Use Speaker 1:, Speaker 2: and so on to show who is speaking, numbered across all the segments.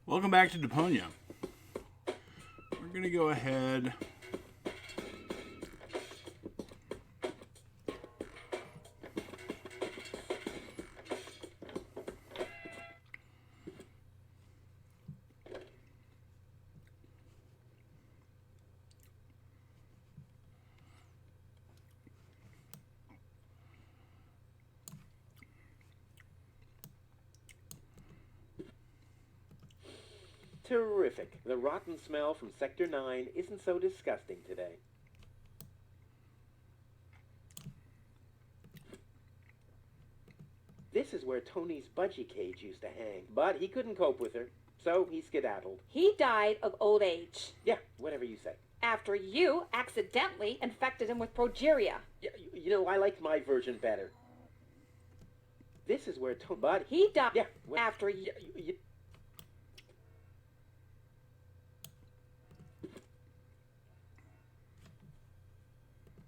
Speaker 1: Welcome back to Deponia. We're going to go ahead
Speaker 2: Terrific. The rotten smell from Sector 9 isn't so disgusting today. This is where Tony's budgie cage used to hang, but he couldn't cope with her, so he skedaddled.
Speaker 3: He died of old age.
Speaker 2: Yeah, whatever you say.
Speaker 3: After you accidentally infected him with progeria.
Speaker 2: Yeah, you know, I like my version better. This is where Tony... But
Speaker 3: he died
Speaker 2: after
Speaker 3: you...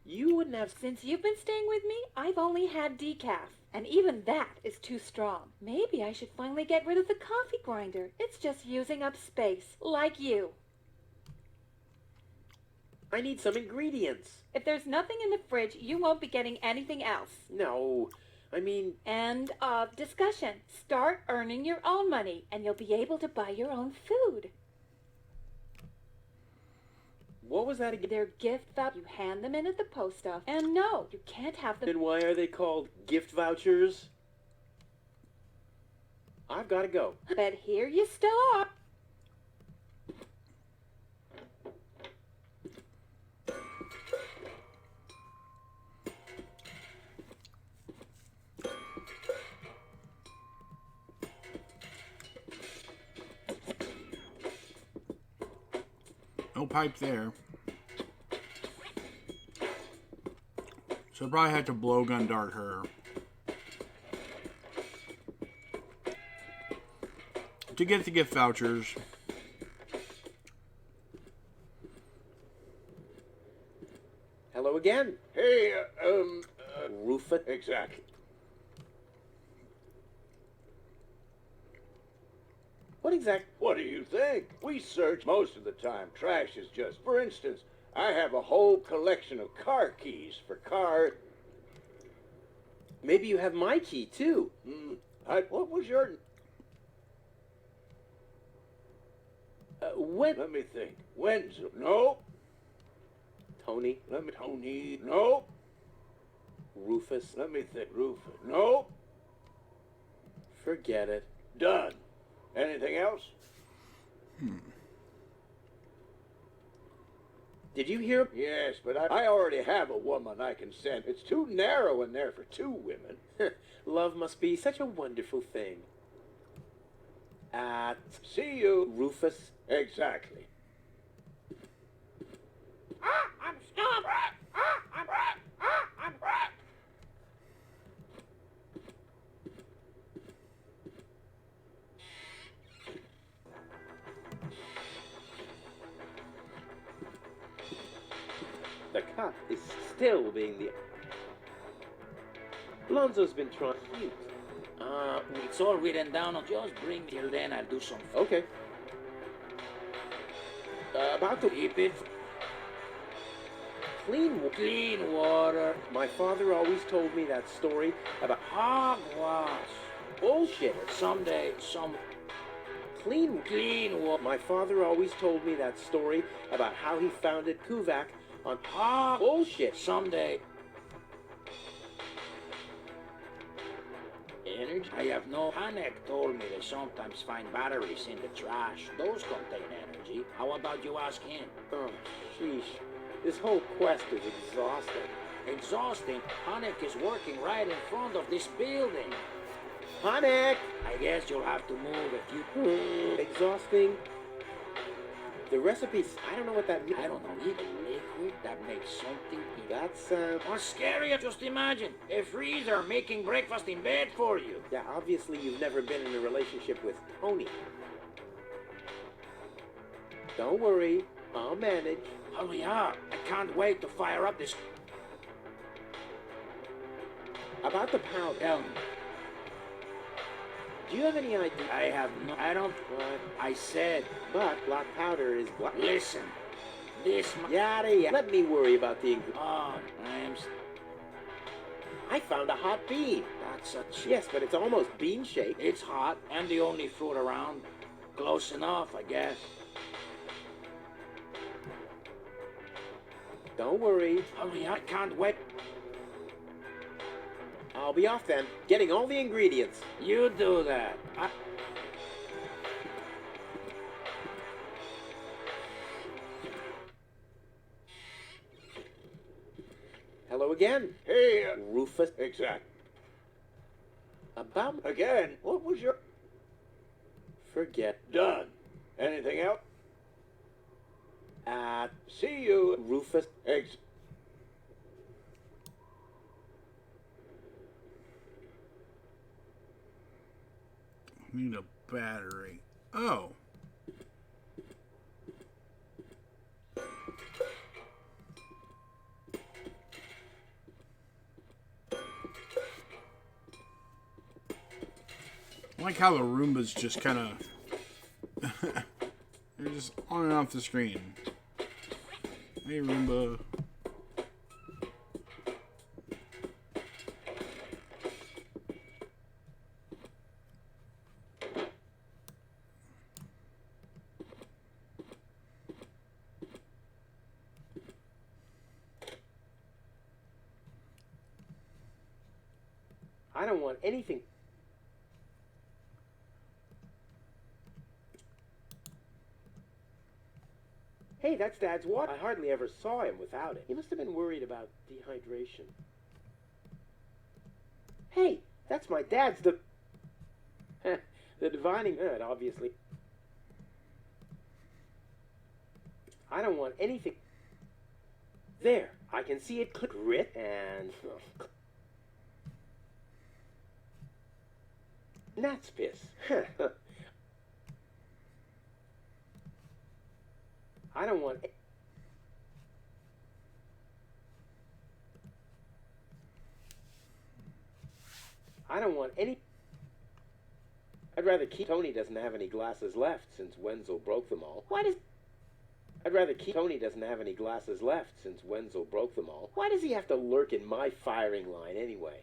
Speaker 2: You wouldn't have...
Speaker 3: Since you've been staying with me, I've only had decaf. And even that is too strong. Maybe I should finally get rid of the coffee grinder. It's just using up space, like you.
Speaker 2: I need some ingredients.
Speaker 3: If there's nothing in the fridge, you won't be getting anything else.
Speaker 2: No, I mean...
Speaker 3: End of discussion. Start earning your own money, and you'll be able to buy your own food.
Speaker 2: What was that again?
Speaker 3: They're gift vouchers. You hand them in at the post office. And no, you can't have them.
Speaker 2: Then why are they called gift vouchers? I've got to go.
Speaker 3: But here you start.
Speaker 1: no pipe there. So I probably had to blowgun dart her to get the gift vouchers.
Speaker 2: Hello again.
Speaker 4: Hey,
Speaker 2: Rufus.
Speaker 4: Exactly.
Speaker 2: What
Speaker 4: do you think? We search most of the time. Trash is just... For instance, I have a whole collection of car keys for car...
Speaker 2: Maybe you have my key, too.
Speaker 4: What was your...
Speaker 2: Let
Speaker 4: me think. Wenzel. No.
Speaker 2: Tony.
Speaker 4: Tony. No.
Speaker 2: Rufus.
Speaker 4: Let me think. Rufus. No.
Speaker 2: Forget it.
Speaker 4: Done. Anything else?
Speaker 2: Did you hear?
Speaker 4: Yes, but I already have a woman I can send. It's too narrow in there for two women.
Speaker 2: Love must be such a wonderful thing.
Speaker 4: See you.
Speaker 2: Rufus.
Speaker 4: Exactly.
Speaker 3: I'm stumped. I'm
Speaker 2: The cop is still being the... Lonzo's been trying... Cute.
Speaker 5: It's all written down. Just bring till then. I'll do something.
Speaker 2: Okay. About to...
Speaker 5: Keep it
Speaker 2: Clean
Speaker 5: water.
Speaker 2: My father always told me that story about...
Speaker 5: Hogwash.
Speaker 2: Bullshit.
Speaker 5: Someday,
Speaker 2: Clean
Speaker 5: water.
Speaker 2: My father always told me that story about how he founded Kuvak on... Bullshit.
Speaker 5: Someday.
Speaker 2: Energy?
Speaker 5: I have no... Hanek told me they sometimes find batteries in the trash. Those contain energy. How about you ask him?
Speaker 2: Oh, sheesh. This whole quest is exhausting.
Speaker 5: Exhausting? Hanek is working right in front of this building.
Speaker 2: Hanek!
Speaker 5: I guess you'll have to move if you...
Speaker 2: Exhausting. The recipes, I don't know what that means.
Speaker 5: I don't know, even liquid that makes something...
Speaker 2: That's,
Speaker 5: Or scarier, just imagine. A freezer making breakfast in bed for you.
Speaker 2: Yeah, obviously you've never been in a relationship with Tony. Don't worry, I'll manage.
Speaker 5: Hurry up. I can't wait to fire up this...
Speaker 2: About the powder.
Speaker 5: Tell me.
Speaker 2: Do you have any idea?
Speaker 5: I don't.
Speaker 2: What?
Speaker 5: I said,
Speaker 2: But black powder is black.
Speaker 5: listen. This.
Speaker 2: Yada yada. Let me worry about the
Speaker 5: Oh, I'm.
Speaker 2: I found a hot bean.
Speaker 5: That's a chip.
Speaker 2: Yes, but it's almost bean shaped.
Speaker 5: It's hot and the only fruit around. Close enough, I guess.
Speaker 2: Don't worry.
Speaker 5: Hurry, I can't wait.
Speaker 2: I'll be off then, getting all the ingredients.
Speaker 5: You do that.
Speaker 2: Hello again.
Speaker 4: Hey,
Speaker 2: Rufus.
Speaker 4: exact.
Speaker 2: About
Speaker 4: Again, what was your...
Speaker 2: forget.
Speaker 4: Done. Anything else?
Speaker 2: At
Speaker 4: See you.
Speaker 2: Rufus.
Speaker 1: Need a battery. Oh. I like how the Roombas just kind of... they're just on and off the screen. Hey, Roomba.
Speaker 2: I don't want anything. Hey, that's Dad's water. I hardly ever saw him without it. He must have been worried about dehydration. Hey, that's my dad's the divining good, obviously. I don't want anything. There, I can see it click grit and gnat's piss. I don't want. I don't want any. I'd rather keep. Tony doesn't have any glasses left since Wenzel broke them all. Why does? I'd rather keep. Tony doesn't have any glasses left since Wenzel broke them all. Why does he have to lurk in my firing line anyway?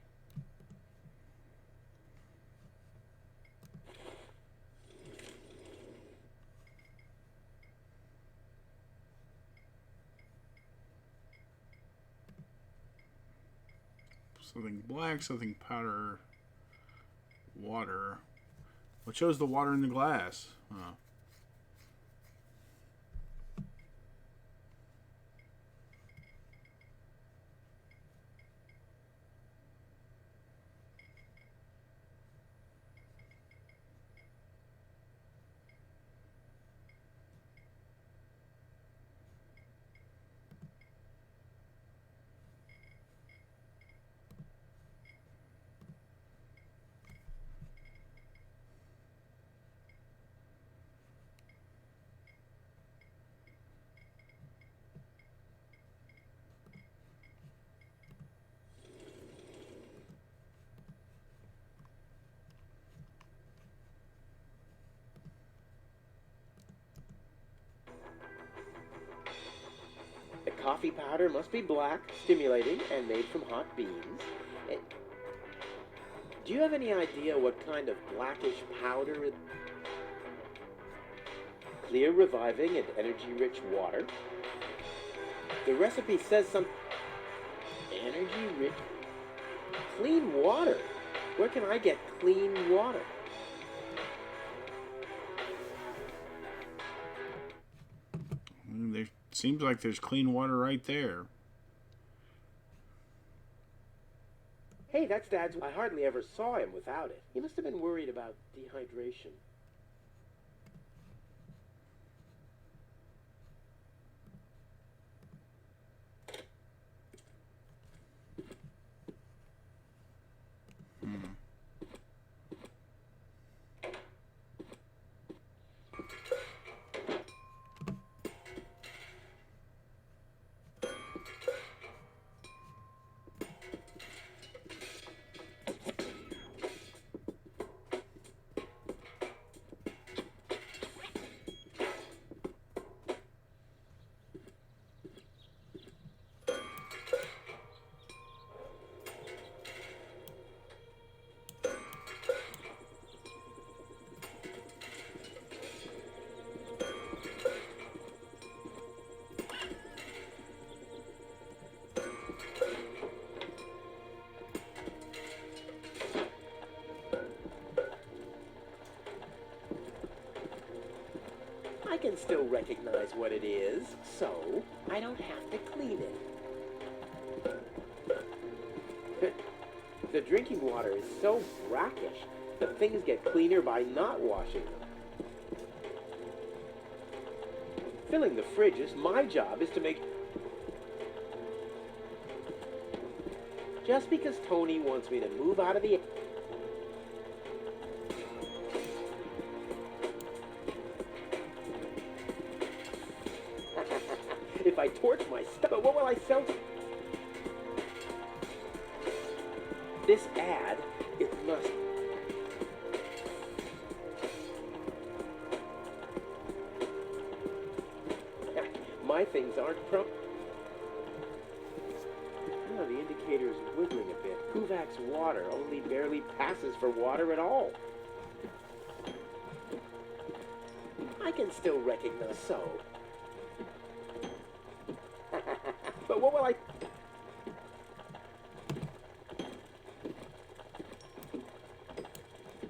Speaker 1: Something black, something powder, water. What shows the water in the glass? Oh.
Speaker 2: The coffee powder must be black, stimulating, and made from hot beans. Do you have any idea what kind of blackish powder it... Clear, reviving, and energy-rich water. The recipe says some... Energy-rich... Clean water? Where can I get clean water?
Speaker 1: There seems like there's clean water right there.
Speaker 2: Hey, that's Dad's... I hardly ever saw him without it. He must have been worried about dehydration. I can still recognize what it is, so I don't have to clean it. The drinking water is so brackish that things get cleaner by not washing them. Filling the fridges, my job is to make... Just because Tony wants me to move out of the... If I torch my stuff, what will I sell? This ad, it must... My things aren't pro... Oh, the indicator is wiggling a bit. Kuvak's water only barely passes for water at all. I can still recognize so. But what will I...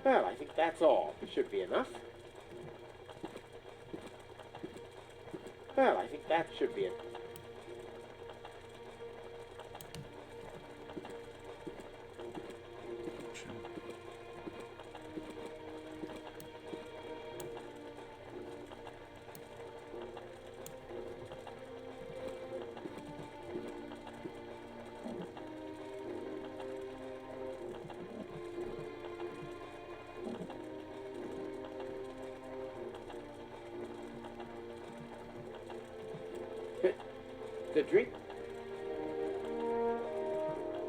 Speaker 2: Well, I think that's all. Should be enough. Well, I think that should be it. The drink...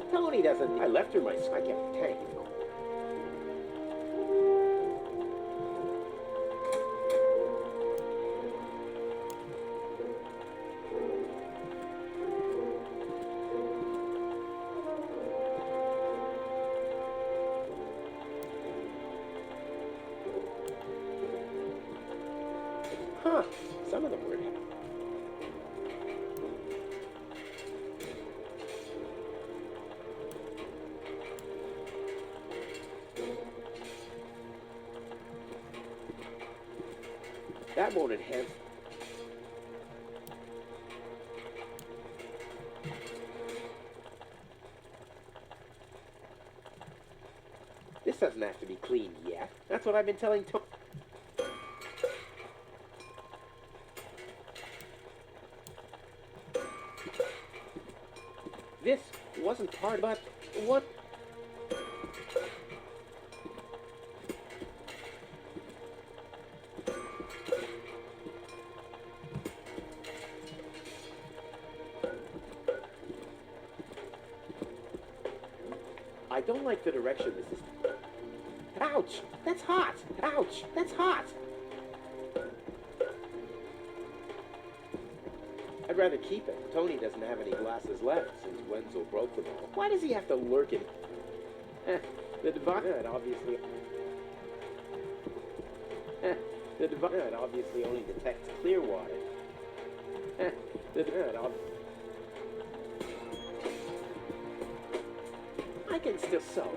Speaker 2: Tony doesn't... I left her my... I kept the tank. Huh. Some of them were... That won't enhance. This doesn't have to be cleaned yet. That's what I've been telling Tony. This wasn't part, but what? I don't like the direction this is... Ouch! That's hot! Ouch! That's hot! I'd rather keep it. Tony doesn't have any glasses left since Wenzel broke them all. Why does he have to lurk in... the divide obviously... the divide obviously only detects clear water. The divide obviously... I can still sew.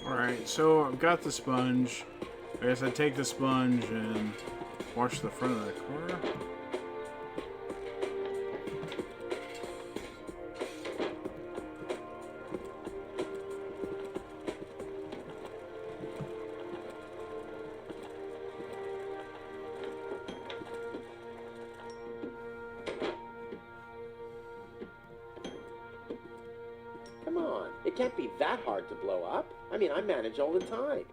Speaker 1: Alright, so I've got the sponge. I guess I take the sponge and wash the front of the car.
Speaker 2: Come on, it can't be that hard to blow up. I mean, I manage all the time.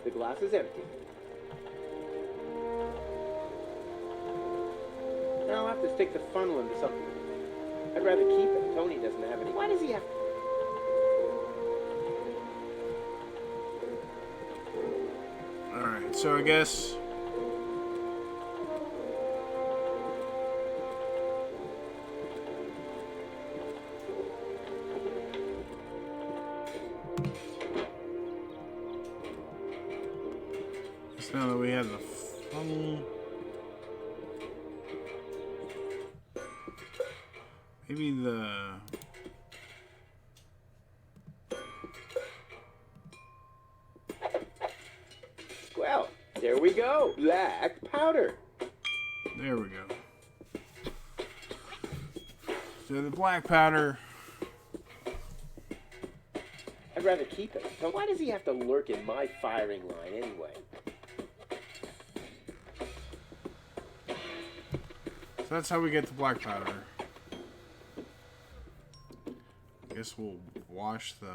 Speaker 2: The glass is empty. to stick the funnel into something. I'd rather keep it. Tony doesn't have any. Why does he have...
Speaker 1: Alright, so I guess... just now that we have the funnel... maybe the...
Speaker 2: Well, there we go. Black powder.
Speaker 1: there we go. So the black powder...
Speaker 2: I'd rather keep it. So why does he have to lurk in my firing line anyway?
Speaker 1: so that's how we get the black powder. Guess we'll wash the...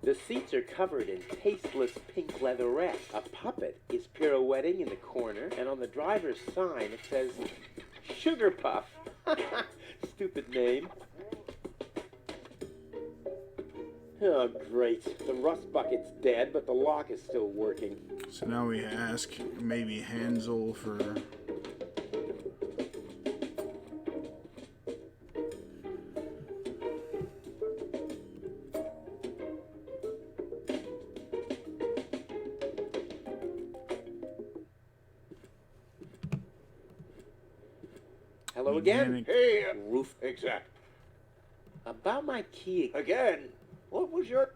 Speaker 2: The seats are covered in tasteless pink leatherette. A puppet is pirouetting in the corner, and on the driver's sign it says, Sugar Puff. Stupid name. Oh, great. The rust bucket's dead, but the lock is still working.
Speaker 1: So now we ask maybe Hansel for...
Speaker 2: Hello again.
Speaker 1: Mechanic.
Speaker 4: Hey,
Speaker 2: Roof.
Speaker 4: exact.
Speaker 2: About my key.
Speaker 4: Again, what was your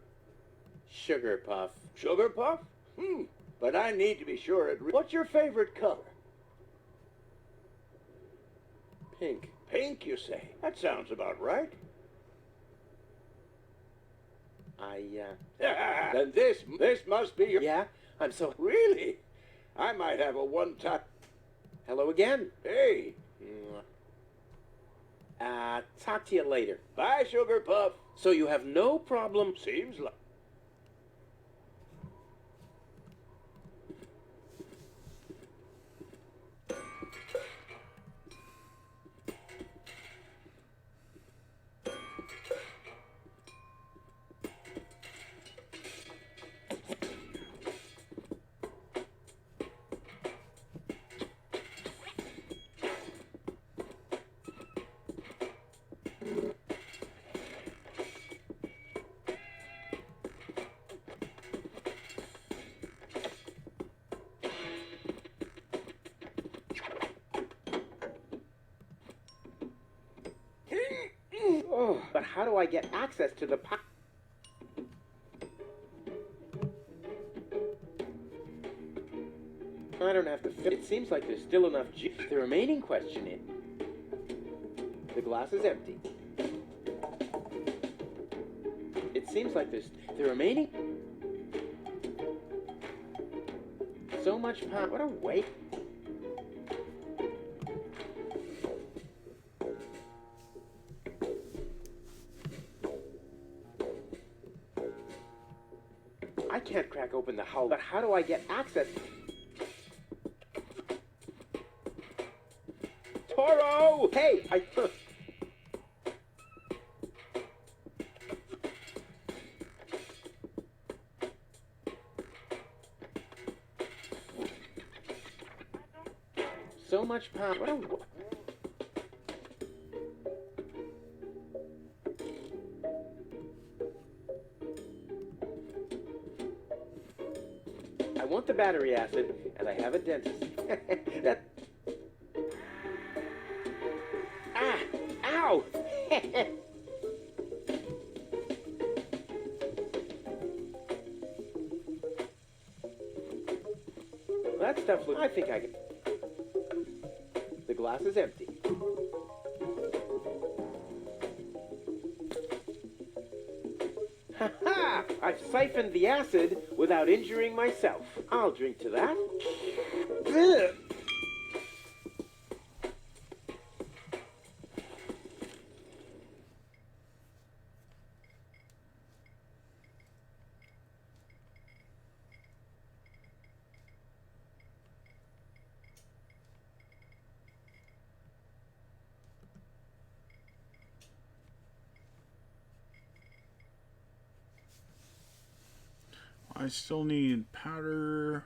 Speaker 2: Sugar Puff.
Speaker 4: sugar puff? But I need to be sure it... What's your favorite color?
Speaker 2: Pink.
Speaker 4: Pink, you say? That sounds about right. Then this must be your...
Speaker 2: Yeah? I'm so...
Speaker 4: Really? I might have a one-top...
Speaker 2: Hello again.
Speaker 4: Hey,
Speaker 2: Talk to you later.
Speaker 4: bye, sugar puff.
Speaker 2: So you have no problem...
Speaker 4: Seems like...
Speaker 2: Oh, but how do I get access to the I don't have to fit. It seems like there's still enough juice. The remaining question is... The glass is empty. It seems like there's... The remaining... So much power. What a waste. I can't crack open the hull, but how do I get access? Toro! Hey, So much power. What a... I want the battery acid, and I have a dentist. That... Ow! That stuff looks... I think I can... The glass is empty. Ha-ha! I've siphoned the acid without injuring myself. I'll drink to that. Ugh.
Speaker 1: I still need powder.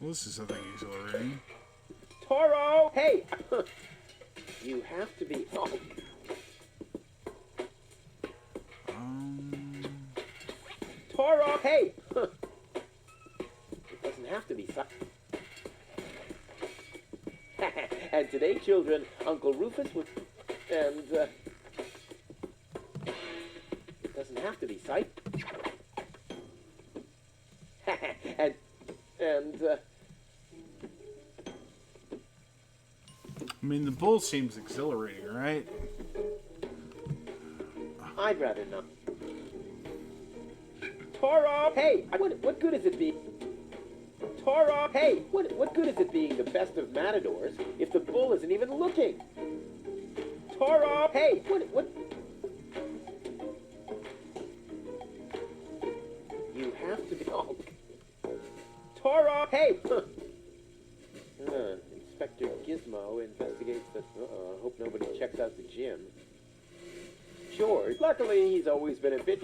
Speaker 1: Well, this is something exhilarating.
Speaker 2: Toro! Hey! You have to be... Oh. Toro! Hey! It doesn't have to be... And today, children, Uncle Rufus was... And, it doesn't have to be sight. and,
Speaker 1: I mean, the bull seems exhilarating, right?
Speaker 2: I'd rather not. Toro! Hey! What good is it being... Toro! Hey! What good is it being the best of matadors if the bull isn't even looking? Toro! Hey! What... You have to be... Oh. Toro! Hey! Inspector Gizmo investigates the... hope nobody checks out the gym. George, luckily he's always been a bit...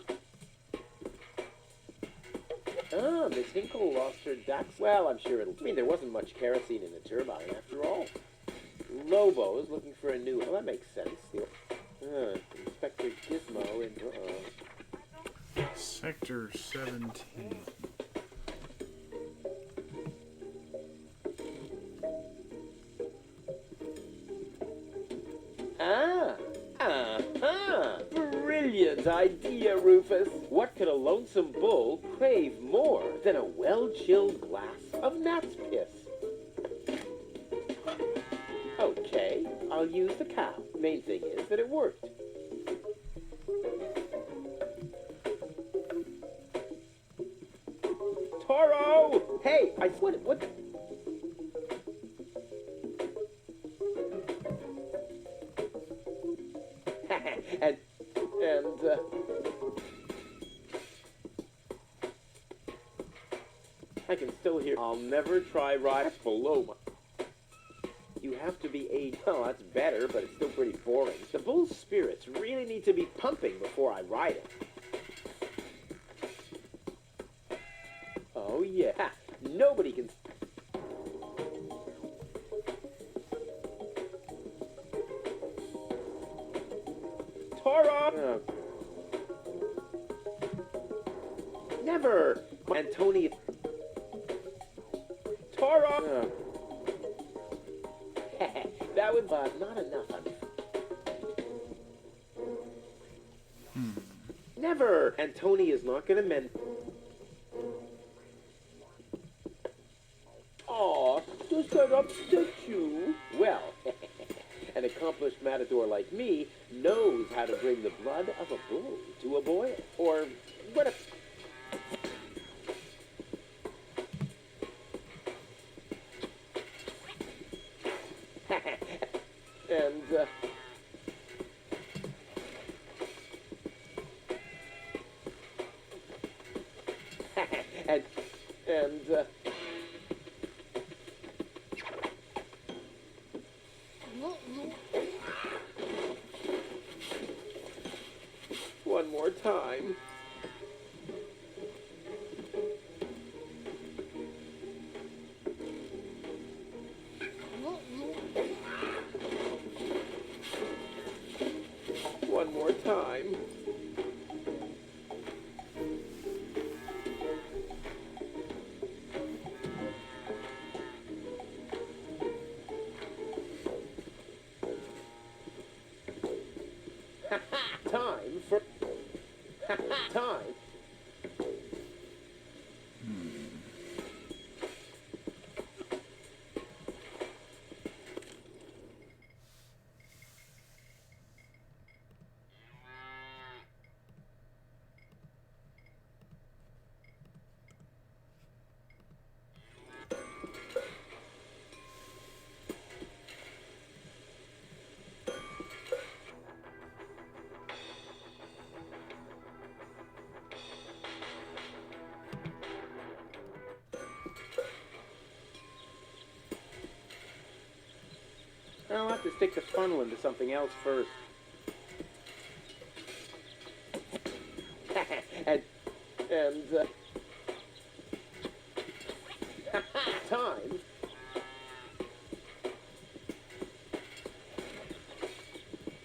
Speaker 2: Ah, Miss Hinkle lost her ducks. Well, I'm sure it'll... I mean, there wasn't much kerosene in the turbine after all. Lobo's looking for a new... Well, that makes sense. Inspector Gizmo and...
Speaker 1: Sector 17.
Speaker 2: Brilliant idea, Rufus. What could a lonesome bull crave more than a well-chilled glass of gnat's piss? Okay, I'll use the cow. Main thing is that it worked. Toro! Hey, what? and I can still hear. I'll never try ride below my... You have to be a... Well, that's better, but it's still pretty boring. The bull's spirits really need to be pumping before I ride it. Oh, yeah. Nobody can... Toro! Never! Antonia... Toro! That would... not enough. Never! Antonia's not gonna mend... Aw, does that upset you? Well, an accomplished matador like me knows how to bring the blood of a bull to a boil. Or what if... One more time. One more time. Time for... Time. I'll have to stick the funnel into something else first. and time.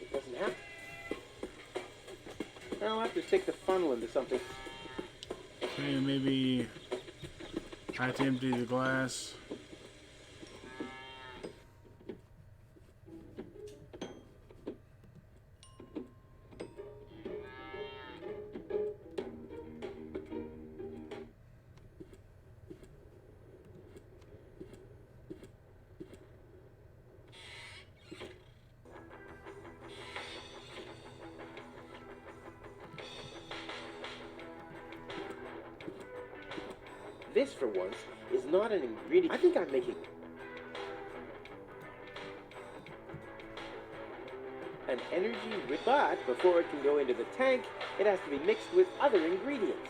Speaker 2: It doesn't have. I'll have to stick the funnel into something.
Speaker 1: Okay, maybe I have to empty the glass.
Speaker 2: This, for once, is not an ingredient. I think I'm making an energy, but before it can go into the tank, it has to be mixed with other ingredients.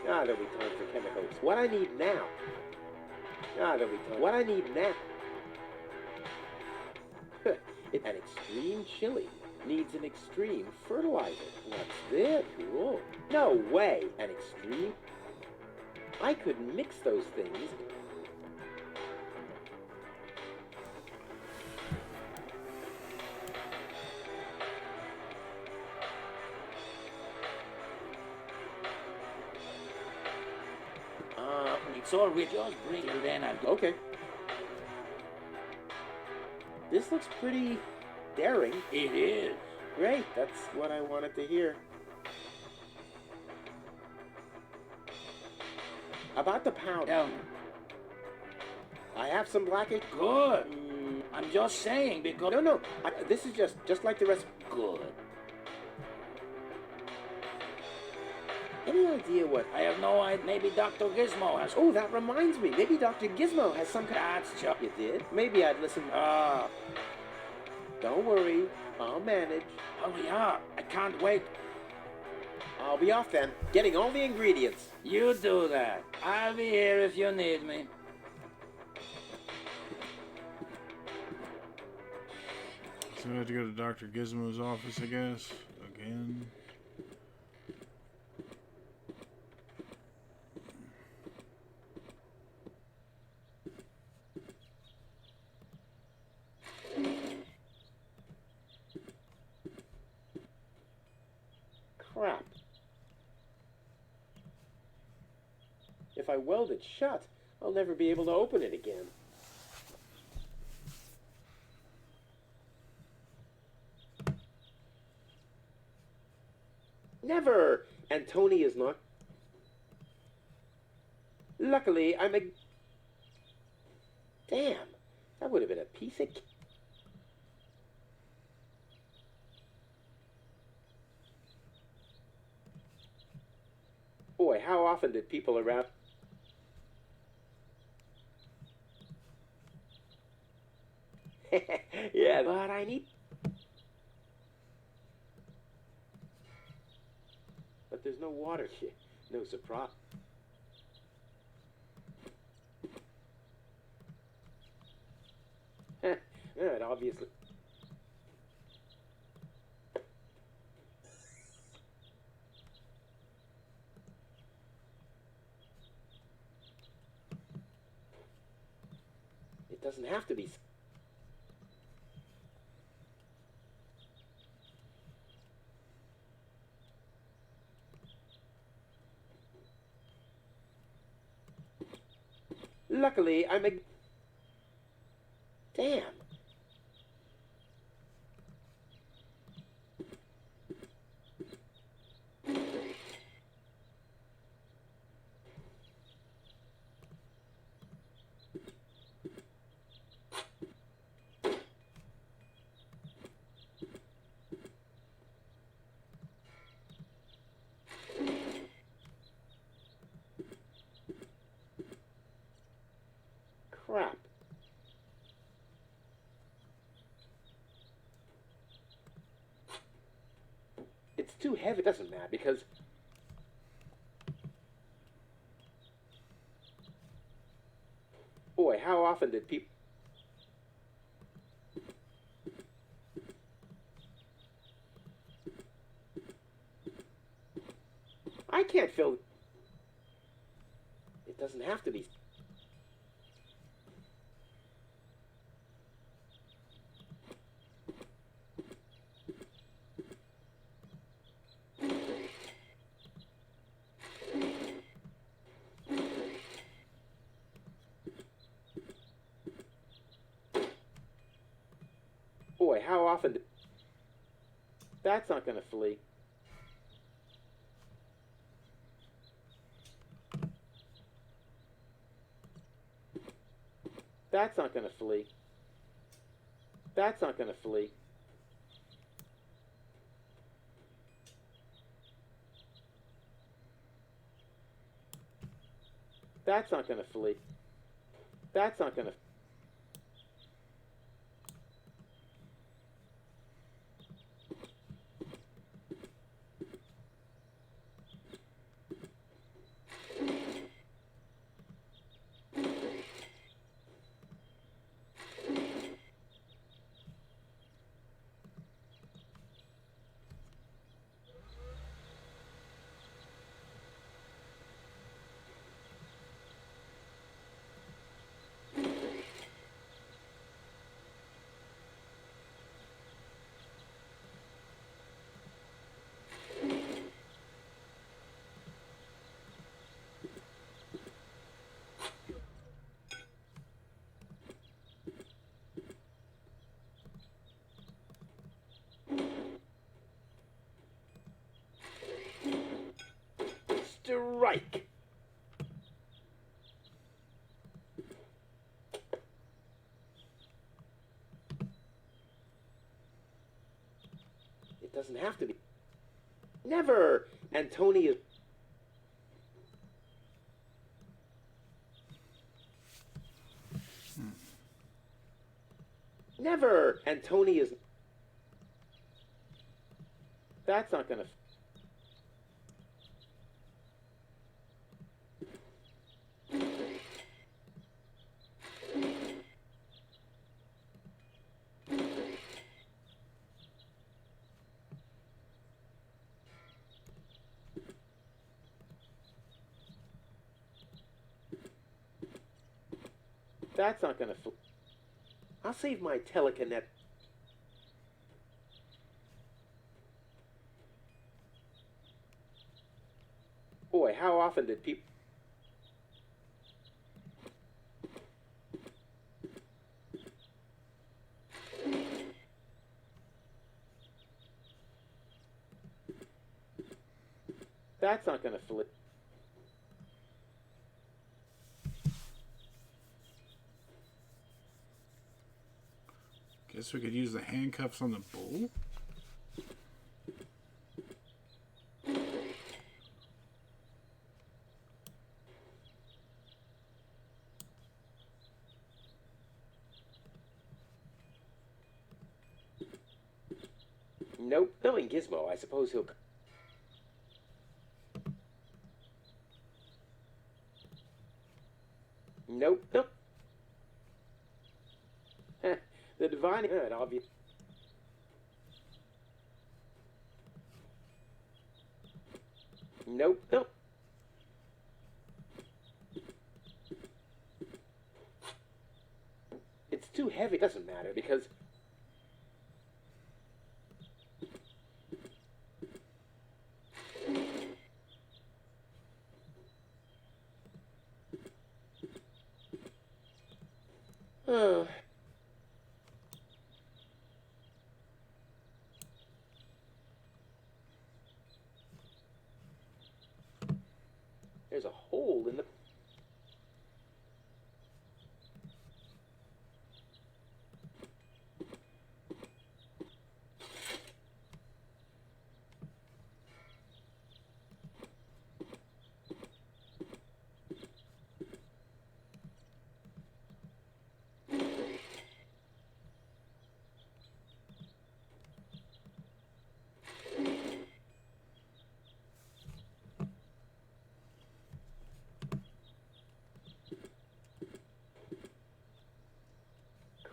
Speaker 2: Ah, there'll be time for chemicals. What I need now. Ah, there'll be time. What I need now. It's an extreme chili. Needs an extreme fertilizer. What's this? Cool. No way. An extreme? I could mix those things.
Speaker 5: It's all right. Just bring it in and go.
Speaker 2: Okay. This looks pretty daring.
Speaker 5: It is.
Speaker 2: Great, that's what I wanted to hear. About the powder.
Speaker 5: Tell me.
Speaker 2: I have some blackish.
Speaker 5: Good. I'm just saying because...
Speaker 2: No. This is just like the rest.
Speaker 5: Good.
Speaker 2: Any idea what...
Speaker 5: I have no idea. Maybe Dr. Gizmo has...
Speaker 2: Oh, that reminds me. Maybe Dr. Gizmo has some kind...
Speaker 5: That's just...
Speaker 2: You did? Maybe I'd listen... Don't worry. I'll manage.
Speaker 5: Hurry up. I can't wait.
Speaker 2: I'll be off then. Getting all the ingredients.
Speaker 5: You do that. I'll be here if you need me.
Speaker 1: So I have to go to Dr. Gizmo's office, I guess. Again.
Speaker 2: Crap. If I weld it shut, I'll never be able to open it again. Never! And Tony is not... Luckily, I'm a... Damn! That would have been a piece of... Boy, how often did people around... Yeah, but I need... But there's no water here. No surprise. Yeah, it obviously... It doesn't have to be... Luckily, I'm a... Damn. Crap. It's too heavy. It doesn't matter because... Boy, how often did people... I can't fill... It doesn't have to be... Boy, how often... That's not gonna flee. That's not gonna flee. That's not gonna flee. That's not gonna flee. That's not gonna... Strike! It doesn't have to be. Never! Antonia... Never! Antonia's... That's not gonna... That's not gonna... I'll save my telekinet... Boy, how often did people... That's not gonna flip.
Speaker 1: Guess we could use the handcuffs on the bull.
Speaker 2: Nope. Knowing Gizmo, I suppose he'll... Nope. Nope. Heh, the divine... Good, obvious... Nope. Nope. It's too heavy. It doesn't matter because... there's a hole in the...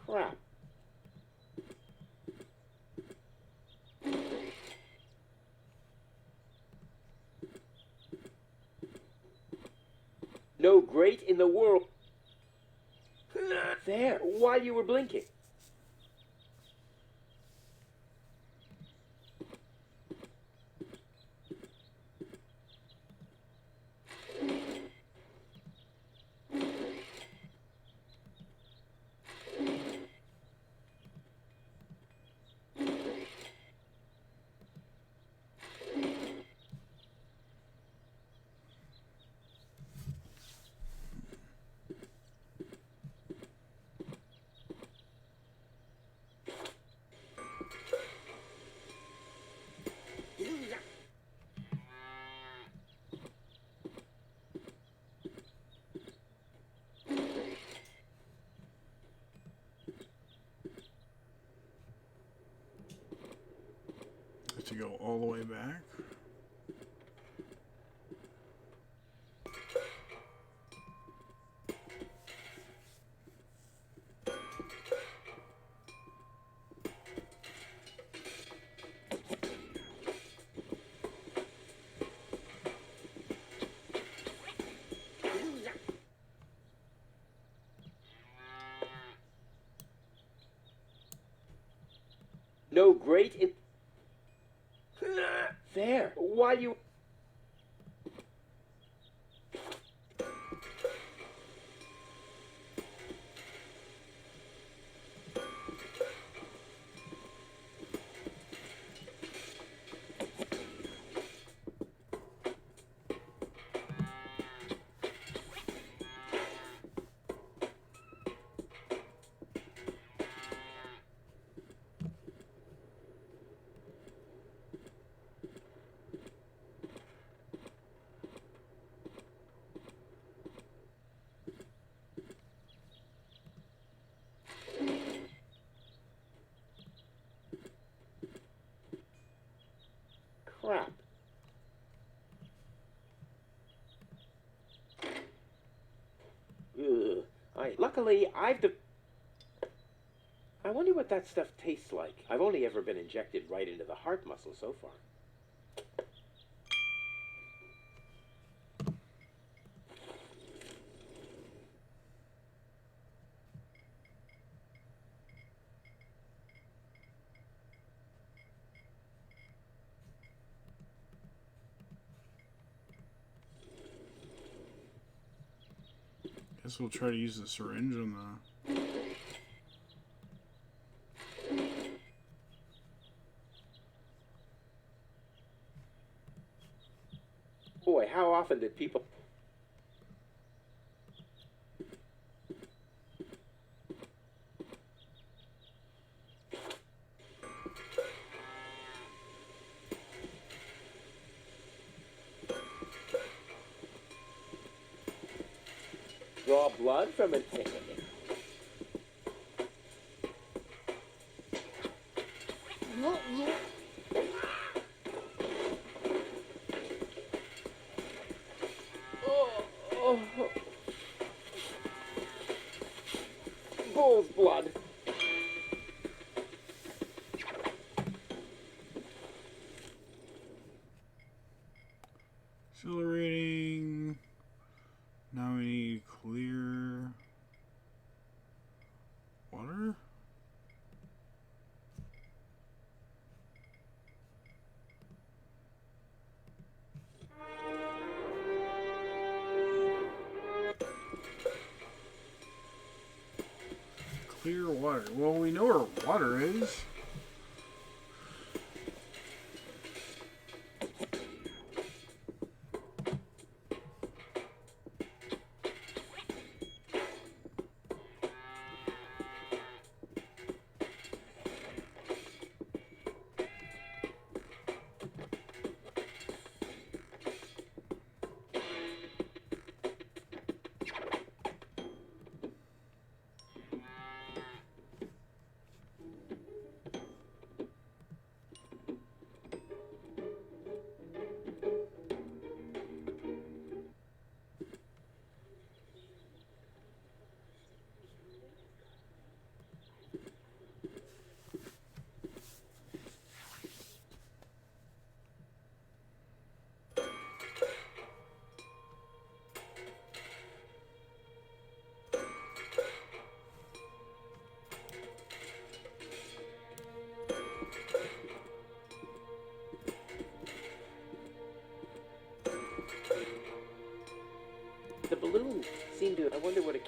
Speaker 2: Crap. No grate in the world. There, while you were blinking.
Speaker 1: To go all the way back.
Speaker 2: No grate in... There, while you... Crap. Ugh. Luckily, I wonder what that stuff tastes like. I've only ever been injected right into the heart muscle so far.
Speaker 1: Guess we'll try to use the syringe on the...
Speaker 2: Boy, how often did people... draw blood from an... Bull's blood.
Speaker 1: Accelerating. Now we need clear water. Clear water. Well, we know where water is.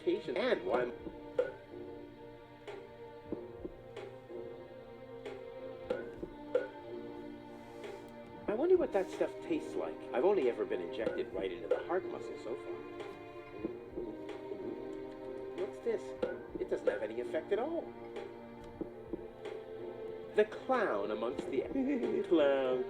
Speaker 2: medication and why I'm... I wonder what that stuff tastes like. I've only ever been injected right into the heart muscle so far. What's this? It doesn't have any effect at all. The clown amongst the... clown.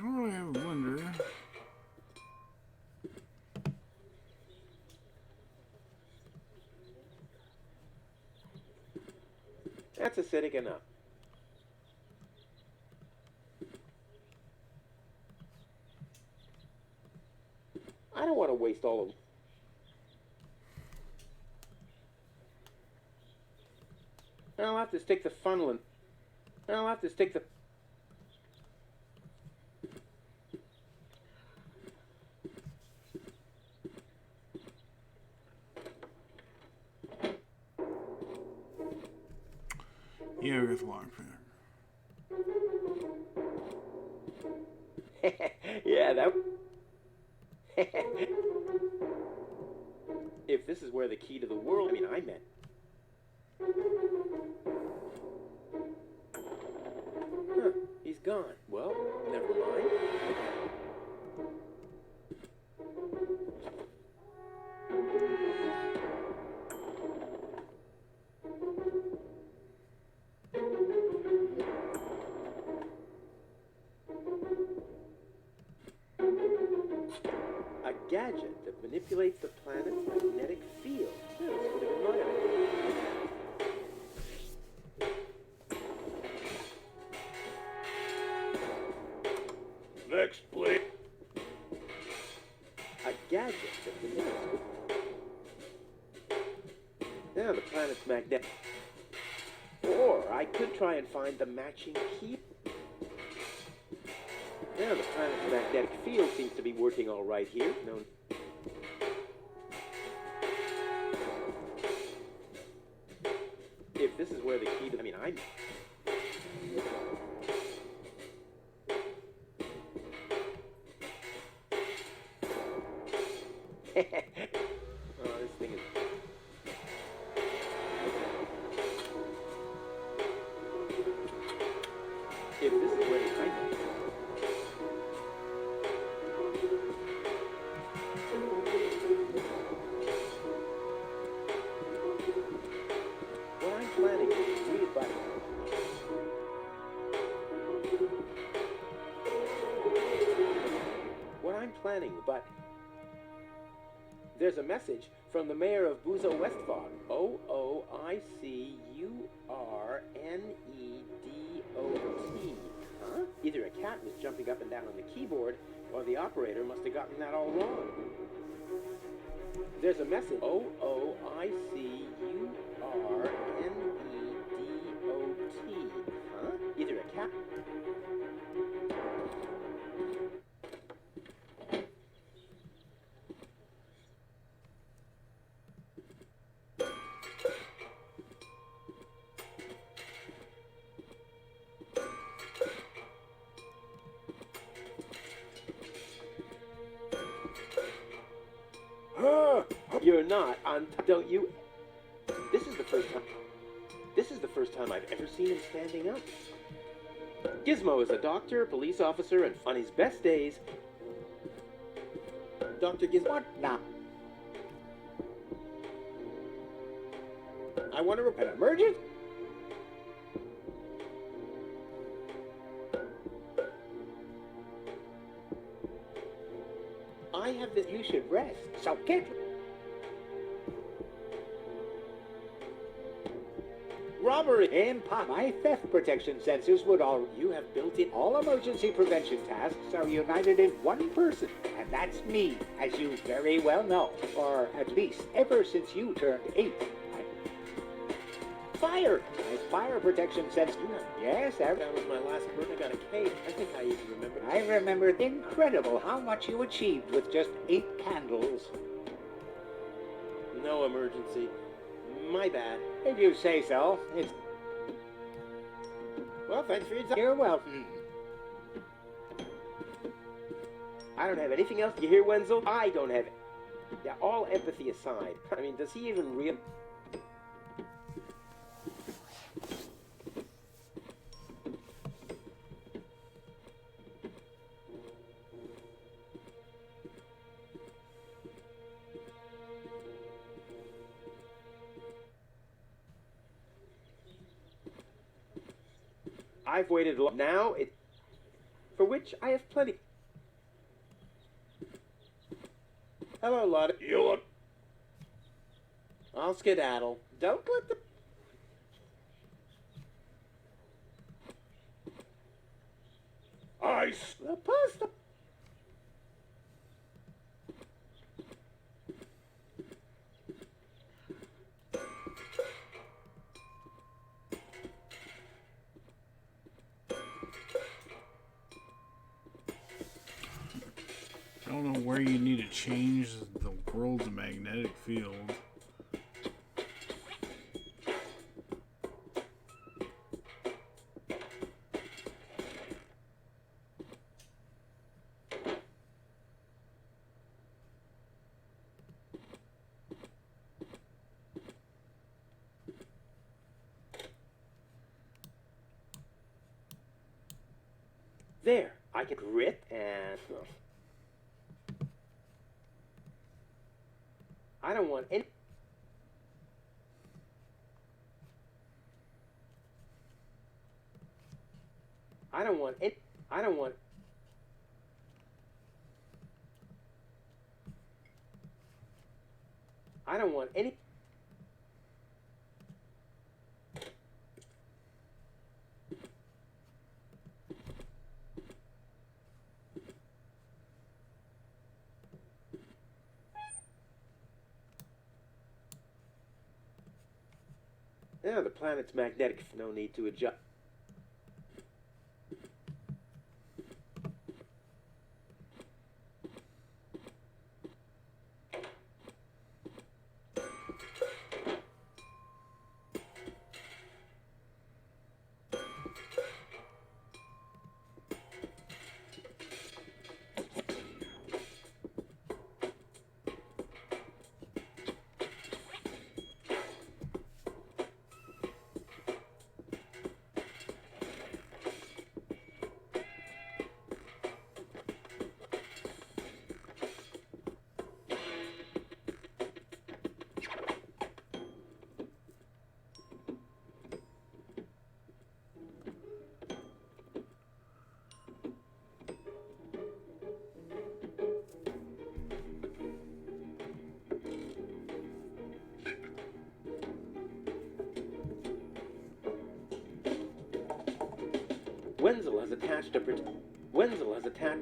Speaker 1: I wonder.
Speaker 2: That's acidic enough. I don't want to waste all of them. I'll have to stick the funnel in. I'll have to stick the...
Speaker 1: Yeah, we got the lock pick.
Speaker 2: Yeah, that... If this is where the key to the world... I mean, I meant... Huh, he's gone. Well, never mind. A gadget that manipulates the planet's magnetic field. Yeah, this would have been my idea.
Speaker 4: Next, please.
Speaker 2: A gadget that manipulates... Yeah, the planet's magnetic... Or I could try and find the matching key. Yeah, the planet's magnetic field seems to be working all right here. No. If this is where the key to... I mean, I'm... Oh, this thing is... If this is where the... What I'm planning is read it by... What I'm planning, but... There's a message from the mayor of Buzo Westfog. OOICURNEDOT. Huh? Either a cat was jumping up and down on the keyboard, or the operator must have gotten that all wrong. There's a message. OOICURNEDOT. Huh? Either a cat... You're not on... Don't you... This is the first time... This is the first time I've ever seen him standing up. Gizmo is a doctor, police officer, and on his best days... Dr. Gizmo... What now? I want to report an emergency... I have this... You should rest, so get... Robbery!
Speaker 6: My theft protection sensors would all...
Speaker 2: You have built in...
Speaker 6: All emergency prevention tasks are united in one person, and that's me, as you very well know. Or at least ever since you turned 8.
Speaker 2: fire.
Speaker 6: My fire protection sets. Yes,
Speaker 2: That was my last burn. I got a cake. I think I even remember.
Speaker 6: I remember. Incredible how much you achieved with just 8 candles.
Speaker 2: No emergency. My bad.
Speaker 6: If you say so. It's.
Speaker 2: Well, thanks for your time.
Speaker 6: You're welcome.
Speaker 2: I don't have anything else. You hear, Wenzel? I don't have. Yeah, all empathy aside. I mean, does he even real? I've waited long. Now it, for which I have plenty. Hello, Lottie.
Speaker 4: You
Speaker 2: I'll skedaddle. Don't let the.
Speaker 4: ice.
Speaker 2: The post.
Speaker 1: I don't know where you need to change the world's magnetic field.
Speaker 2: There, I can grit and. I don't want any. I don't want it. I don't want. I don't want any. Yeah, the planet's magnetic. No need to adjust. Wenzel has attached a. Wenzel has attached.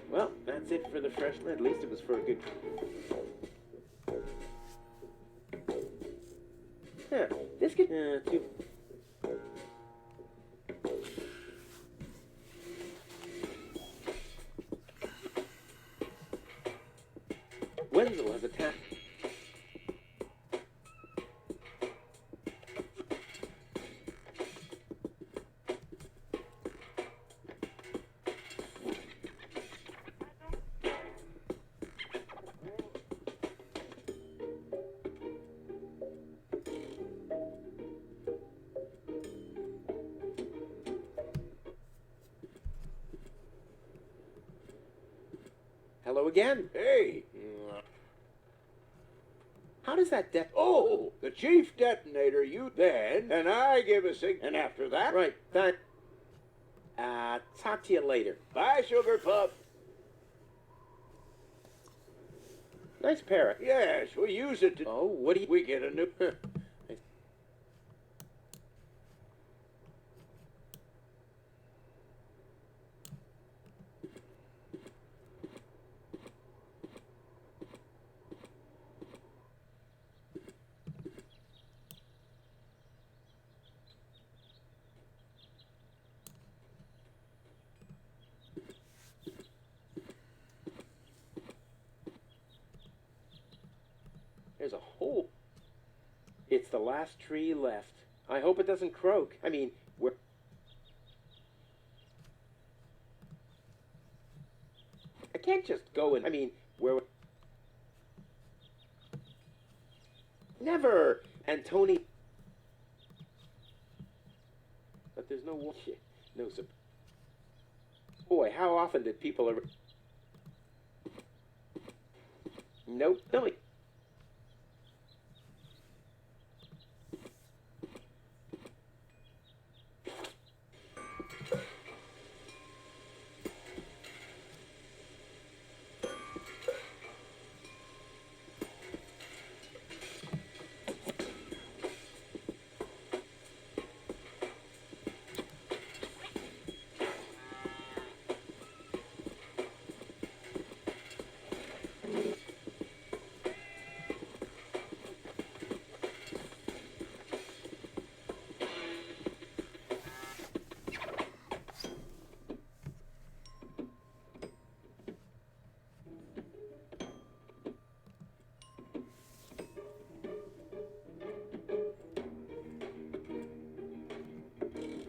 Speaker 2: Well, that's it for the freshman. At least it was for a good. Yeah, this could. Too. Wenzel has attached. Hello again.
Speaker 4: Hey.
Speaker 2: How does that
Speaker 4: Oh, the chief detonator, you then, and I give a sig, and after that,
Speaker 2: Right, that. Talk to you later.
Speaker 4: bye, sugar pup.
Speaker 2: Nice parrot.
Speaker 4: Yes, we use it to.
Speaker 2: Oh, what do you.
Speaker 4: We get a new.
Speaker 2: the last tree left. I hope it doesn't croak. I mean, we're... I can't just go and... I mean, where... Never! And Tony... But there's no... No... Boy, how often did people ever... Nope. No.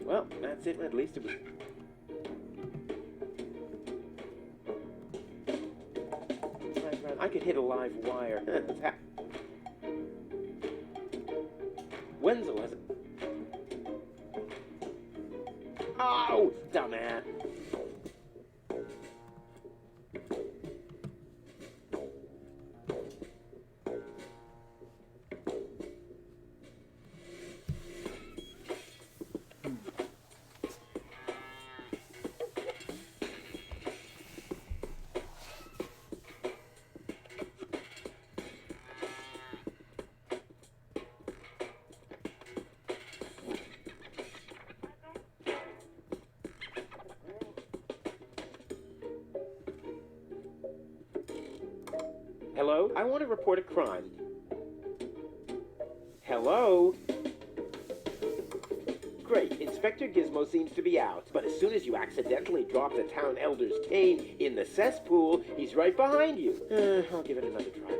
Speaker 2: Well, that's it. At least it was... I could hit a live wire. Wenzel has... Oh, dumbass. Hello? I want to report a crime. Hello? Great. Inspector Gizmo seems to be out. But as soon as you accidentally drop the town elder's cane in the cesspool, he's right behind you. I'll give it another try.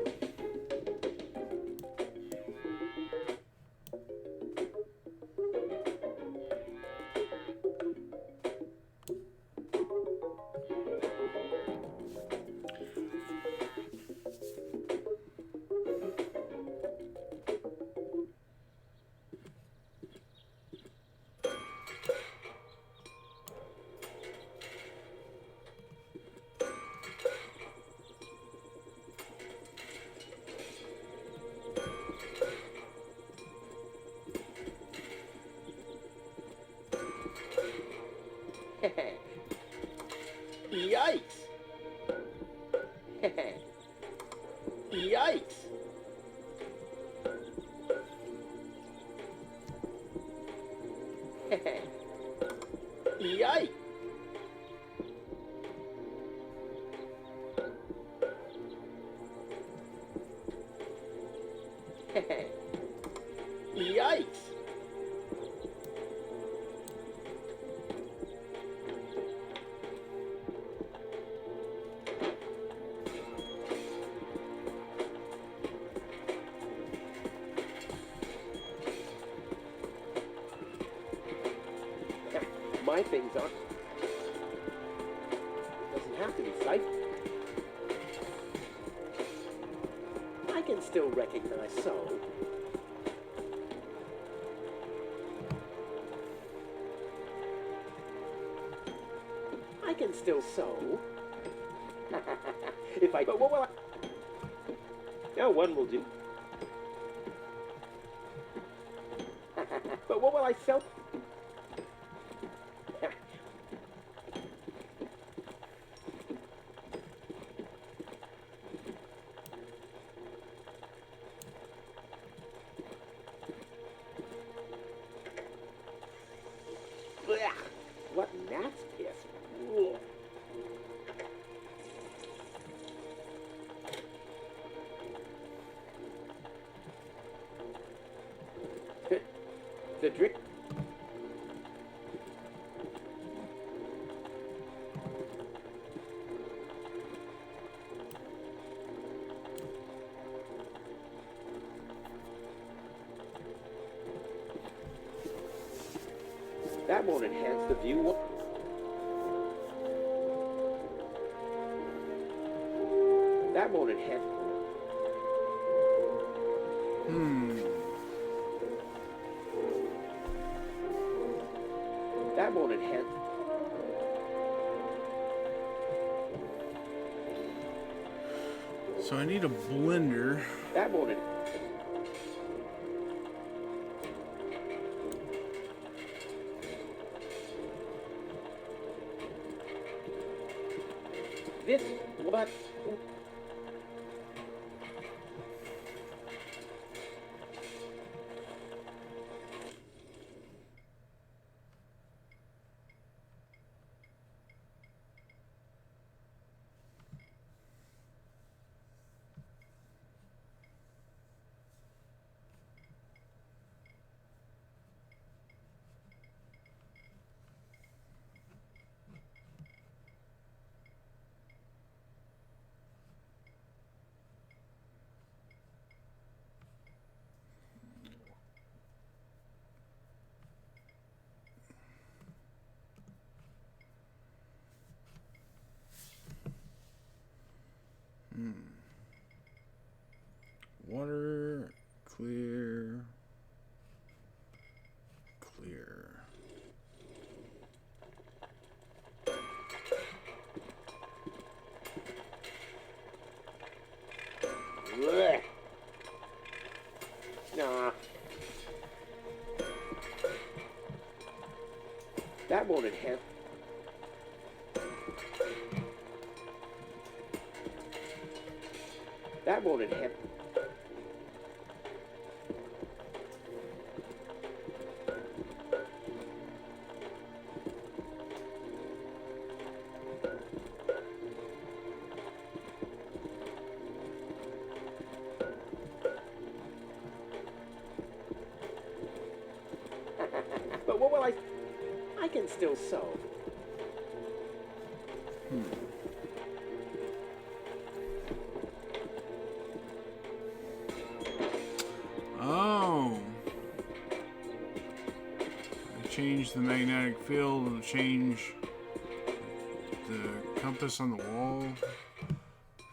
Speaker 2: Yikes! Yikes! Yikes! Yikes! My things aren't. Doesn't have to be psychic. I can still recognize so. I can still sew. If I... But what will I... No, one will do. But what will I sew? What gnat's piss? Ugh. The drink. That won't enhance the view. That won't enhance. That won't enhance.
Speaker 1: So I need a blender.
Speaker 2: That won't enhance. This, what?
Speaker 1: Water, clear, clear.
Speaker 2: Blech. Nah. That won't enhance. That won't enhance. But what will I can still sew.
Speaker 1: Oh. I changed the magnetic field and change the compass on the wall in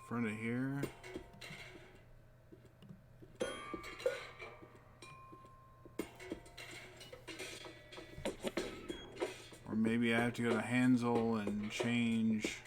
Speaker 1: front of here. Or maybe I have to go to Hansel and change.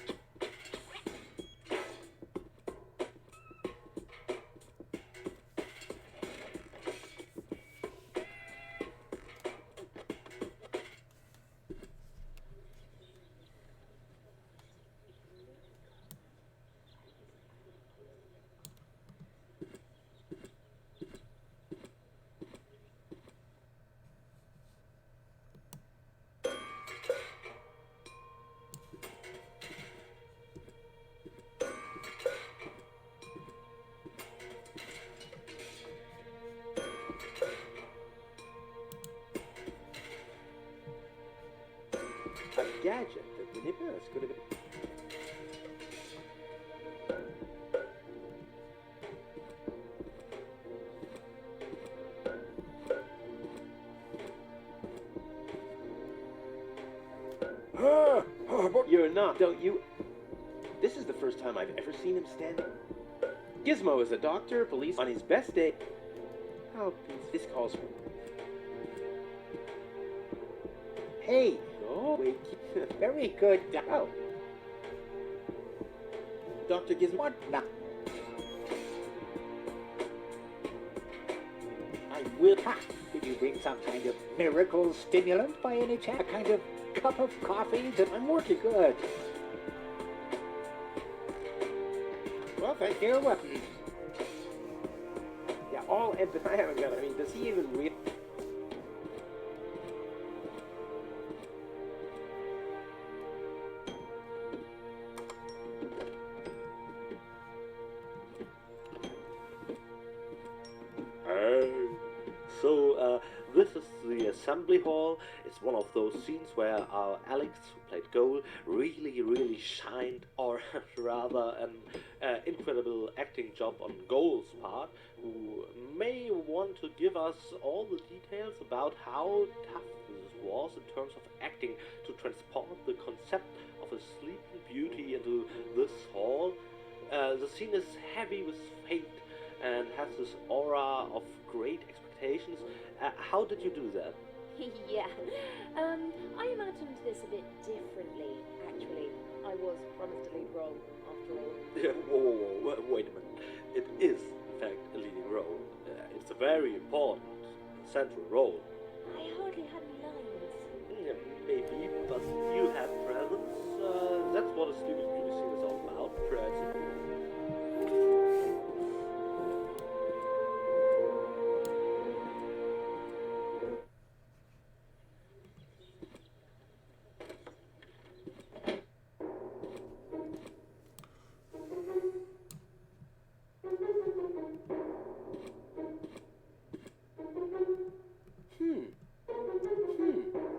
Speaker 2: A gadget that the nippers could have been. You're not, don't you? This is the first time I've ever seen him standing. Gizmo is a doctor, police on his best day. How this calls for.
Speaker 6: Hey,
Speaker 2: Oh, wait.
Speaker 6: very good.
Speaker 2: Oh. Dr. Gizmo.
Speaker 6: What now?
Speaker 2: I will.
Speaker 6: Ha! Did you bring some kind of miracle stimulant by any chance? A kind of cup of coffee that
Speaker 2: I'm working.
Speaker 6: good.
Speaker 2: Well, thank you.
Speaker 6: You're welcome.
Speaker 2: Yeah, all empathy. I haven't got. I mean, does he even real?
Speaker 7: This is the assembly hall. It's one of those scenes where our Alex, who played Goal, really shined, or rather an incredible acting job on Goal's part, who may want to give us all the details about how tough this was in terms of acting to transport the concept of a sleeping beauty into this hall. The scene is heavy with fate and has this aura of great expectations. How did you do that?
Speaker 8: Yeah. I imagined this a bit differently, actually. I was promised a lead role, after all.
Speaker 7: Yeah, whoa, wait a minute. It is, in fact, a leading role. It's a very important, central role.
Speaker 8: I hardly had any lines.
Speaker 7: Yeah, maybe, but you have presence. That's what a sleeping beauty scene is all about, presence.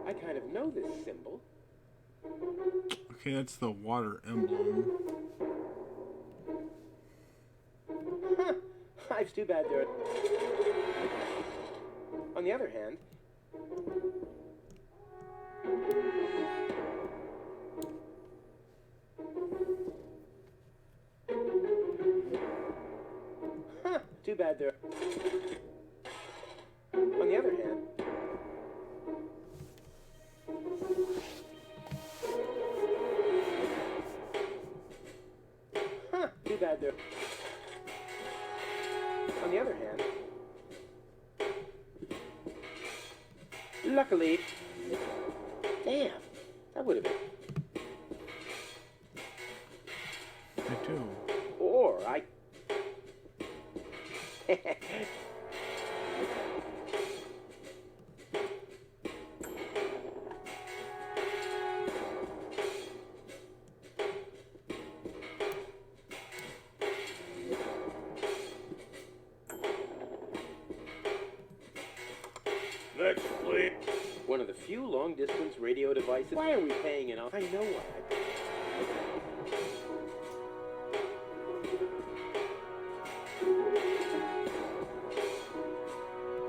Speaker 2: I kind of know this symbol.
Speaker 1: Okay, that's the water emblem.
Speaker 2: Huh. It's too bad there. On the other hand, too bad there. On the other hand, too bad there. On the other hand, luckily, damn, that would have been.
Speaker 1: Me too.
Speaker 2: Or I.
Speaker 4: Next, please.
Speaker 2: One of the few long-distance radio devices. Why are we paying enough? I know why.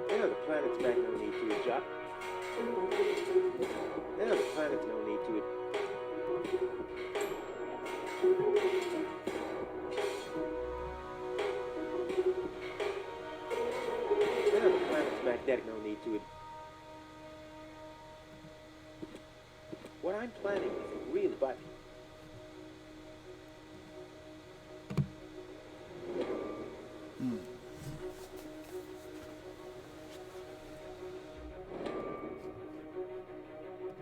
Speaker 2: I know the planet's back, no need to adjust. I know the planet's no need to I know the planet's back deck, no need to What I'm planning isn't real, but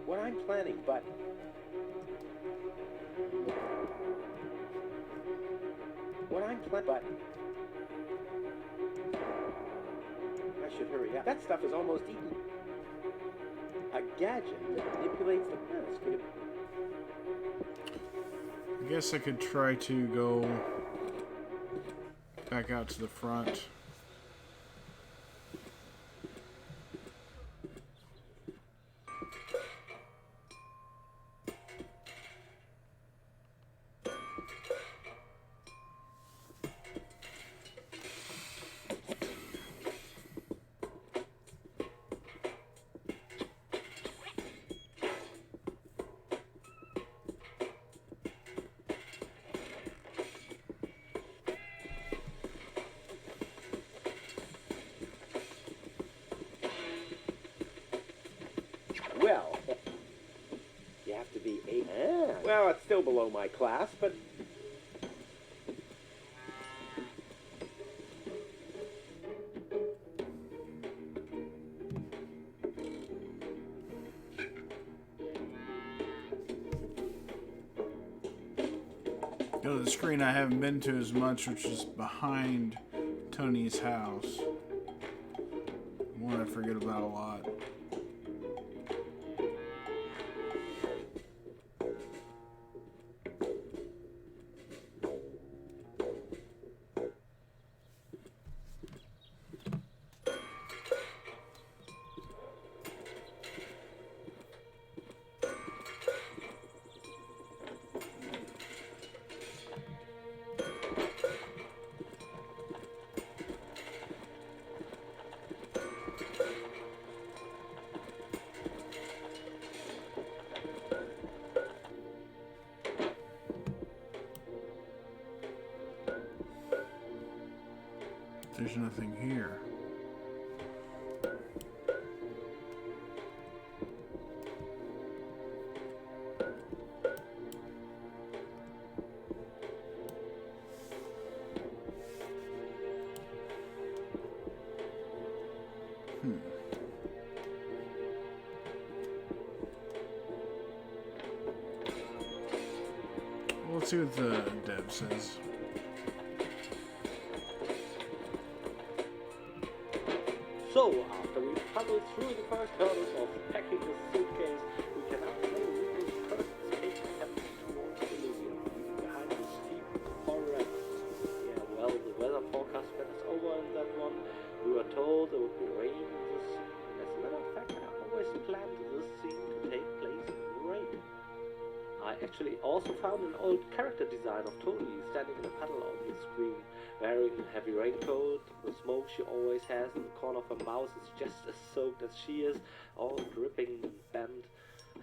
Speaker 2: what I'm planning, but what I'm planning, but I should hurry up. That stuff is almost eaten. A gadget that manipulates the planets. Could it?
Speaker 1: I guess I could try to go back out to the front.
Speaker 2: Well, you have to be eight. Well, it's still below my class, but
Speaker 1: Go to the screen I haven't been to as much, which is behind Tony's house. One I forget about a lot. There's nothing here. Well, let's see what the dev says.
Speaker 7: So, after we paddled through the first hurdles of packing the suitcase, we can now play Rico's first escape attempt towards Bolivia, behind the steep forever. Yeah, well, the weather forecast when it's over in that one, we were told there would be rain in this scene. As a matter of fact, I always planned this scene to take place in the rain. I actually also found an old character design of Tony standing in a puddle on the screen, wearing a heavy raincoat. The smoke she always has in the corner of her mouth is just as soaked as she is, all dripping and bent.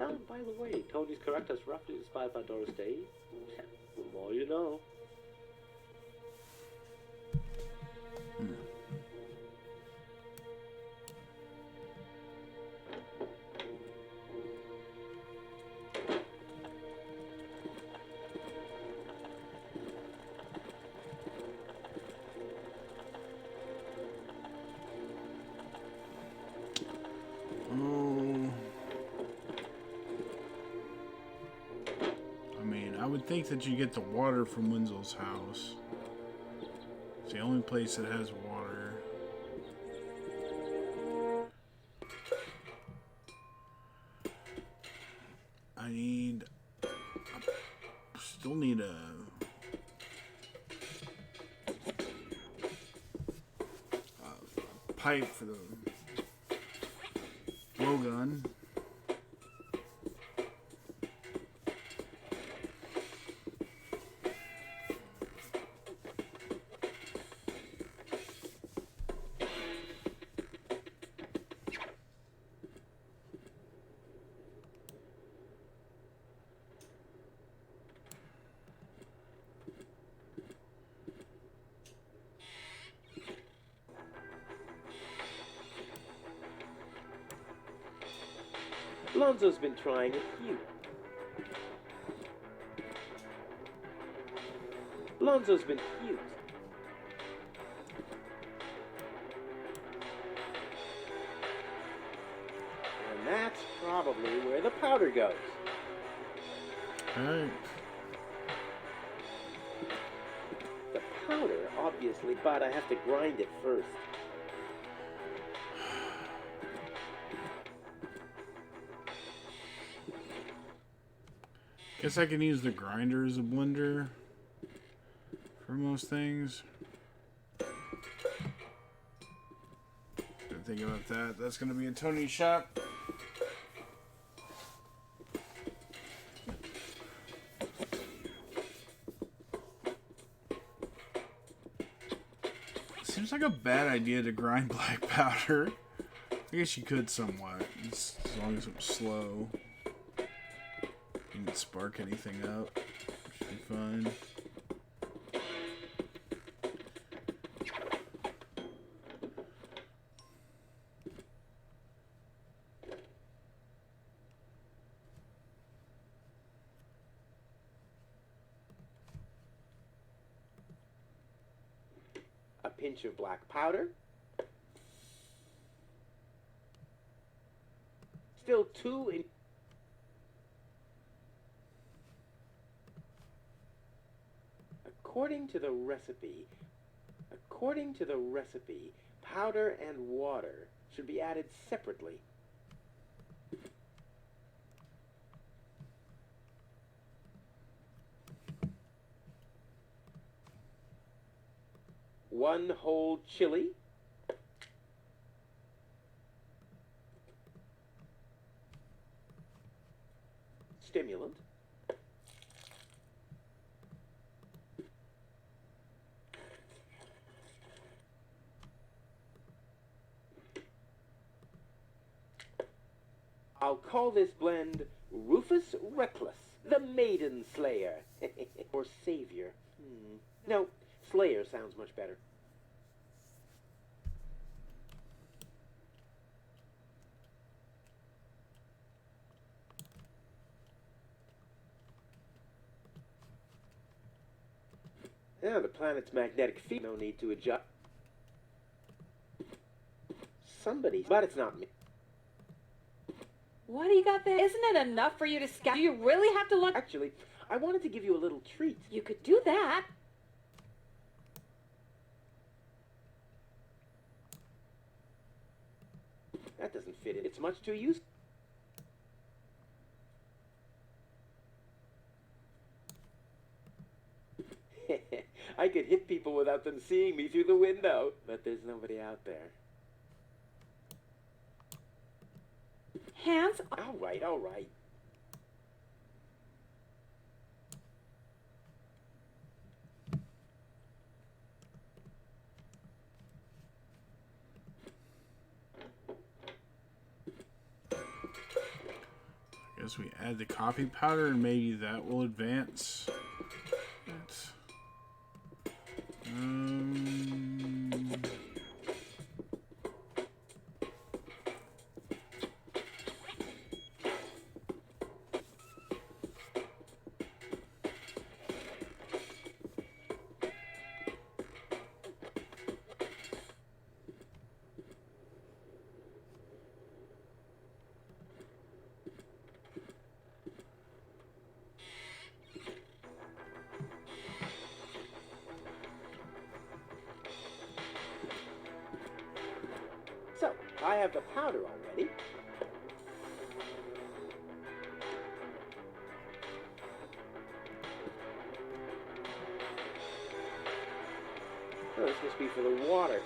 Speaker 7: And by the way, Tony's character is roughly inspired by Doris Day. The more you know.
Speaker 1: I would think that you get the water from Wenzel's house. It's the only place that has water. Still need a pipe for the blowgun.
Speaker 2: Lonzo's been trying a few. Lonzo's been cute. And that's probably where the powder goes.
Speaker 1: Alright.
Speaker 2: The powder, obviously, but I have to grind it first.
Speaker 1: Guess I can use the grinder as a blender for most things. Didn't think about that. That's going to be in Tony's shop. Seems like a bad idea to grind black powder. I guess you could somewhat, as long as it's slow. Didn't spark anything up. Should be fine.
Speaker 2: A pinch of black powder. Still 2 in... According to the recipe, powder and water should be added separately. One whole chili. Stimulant. I'll call this blend Rufus Reckless, the Maiden Slayer. Or Savior. No, Slayer sounds much better. Yeah, the planet's magnetic field. No need to adjust. Somebody, but it's not me.
Speaker 3: What do you got there? Isn't it enough for you to scout? Do you really have to look?
Speaker 2: Actually, I wanted to give you a little treat.
Speaker 3: You could do that.
Speaker 2: That doesn't fit in. It's much too useful. I could hit people without them seeing me through the window. But there's nobody out there.
Speaker 3: Hands.
Speaker 2: All right, all right.
Speaker 1: I guess we add the coffee powder and maybe that will advance it.
Speaker 2: So, I have the powder already. Oh, this must be for the water.